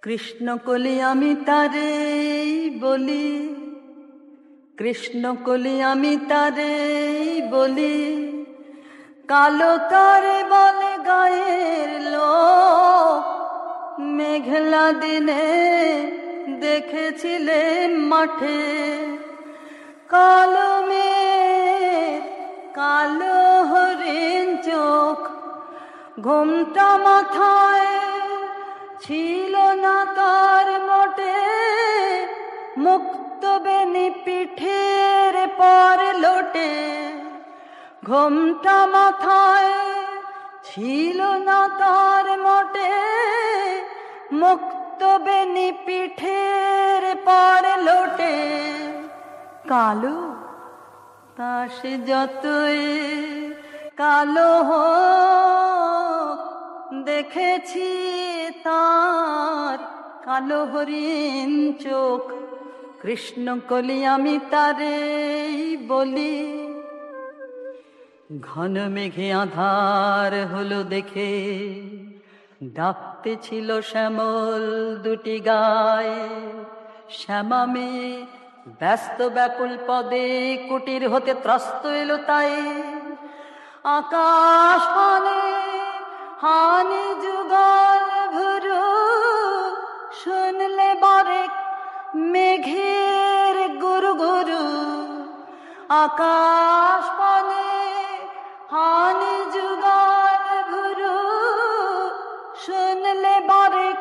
কৃষ্ণ কলি আমি তারে বলি, কৃষ্ণ কলি আমি তারে বলি, কালো তারে বলে গায়ের লোক। মেঘলা দিনে দেখেছিলে মাঠে, কালো মেঘ কালো হরিণ চোখ। ঘোমটা মাথায় ছিল না তার মোটে, মুক্ত বেনি পিঠের পর লোটে। ঘোমটা মাথায় ছিল না তার মোটে, মুক্ত বেনি পিঠের পর লোটে। কালো তা সে যতই কালো হোক, দেখেছি তার কালো হরিণ চোখ। কৃষ্ণ কলি আমি তারে বলি। ঘন মেঘে আধার হলো দেখে, ডাকতে ছিল শ্যামল দুটি গায়ে। শ্যামা মেয়ে ব্যস্ত ব্যাকুল পদে কুটির হতে ত্রস্ত এলো তাই। আকাশ পানে হানি যুগল ভুরু, শুনলে বারেক মেঘের গুরু গুরু। আকাশ পানে হানি যুগল ভুরু, শুনলে বারেক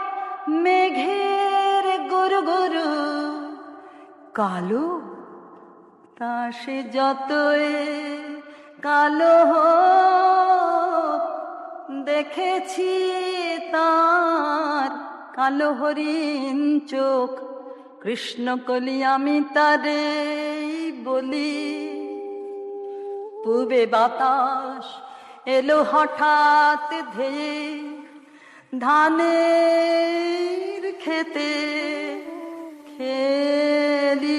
মেঘের গুরু গুরু। কালো তা সে যতই কালো হোক, দেখেছি তার কালো হরিণ চোখ। কৃষ্ণ কলি আমি তারে বলি। পূবে বাতাস এলো হঠাৎ ধেয়ে, ধানের খেতে খেলিয়ে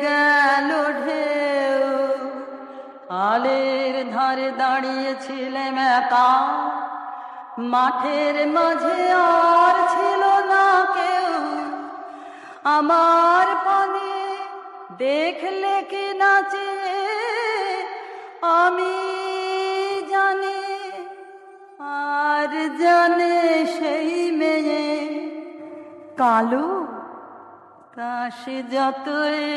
গেল ঢেউ। আলের ধারে দাঁড়িয়েছিলাম একা, মাঠের মাঝে আর ছিল না কেউ। আমার পানে দেখলে কি নাচে, আমি জানি আর জানে সেই মেয়ে। কালো তা সে যতই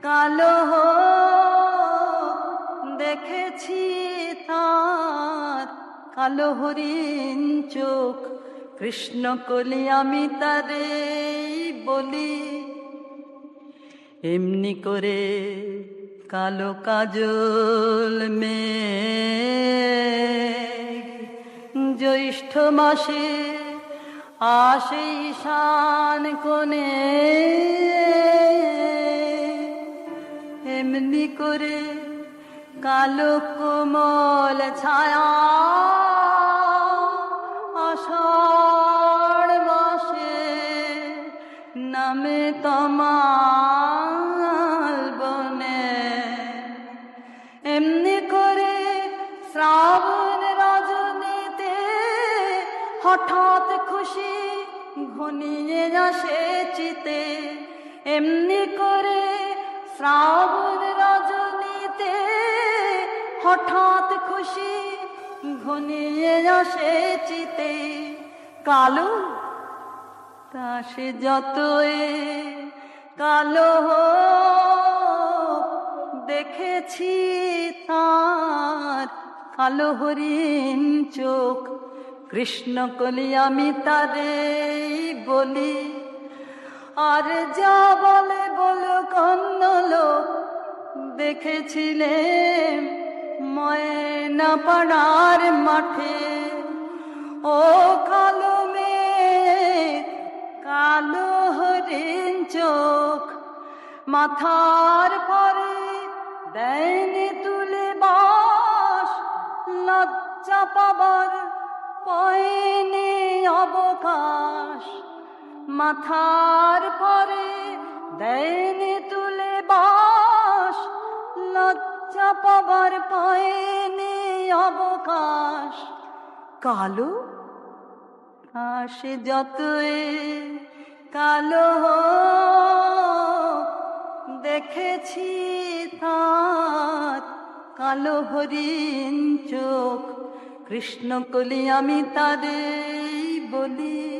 কালো হোক, দেখেছি তার কালো হরিণ চোখ। কৃষ্ণ কলি আমি তারে বলি। এমনি করে কালো কাজল মেঘ জ্যৈষ্ঠ মাসে আসে ঈশান কোণে। এমনি করে কালো কোমল ছায়া আষাঢ় মাসে নামে তমাল বনে। এমনি করে শ্রাবণ রজনীতে হঠাৎ খুশি ঘনিয়ে আসে চিতে। এমনি করে শ্রাবণ রজনীতে হঠাৎ খুশি ঘনিয়ে আসে চিতে। কালো তা সে যতই কালো হোক, দেখেছি তার কালো হরিণ চোখ। কৃষ্ণ কলি আমি তারে বলি। আর যা বলে বলো কন্ন লোক, দেখেছিলেন ময়না পাড়ার মাঠে। ও কালো মেঘ কালো হরিণ চোখ, মাথার পরে দেয়নি তুলে বাস। লজ্জা পাবার পায়নি অবকাশ, মাথার পরে দেয়নি তুলে বাস। লজ্জা পাবার পায়নি অবকাশ। কালো আসে যতই কালো দেখেছি তার কালো হরিণ চোখ, কৃষ্ণ কলি আমি তারে বলি।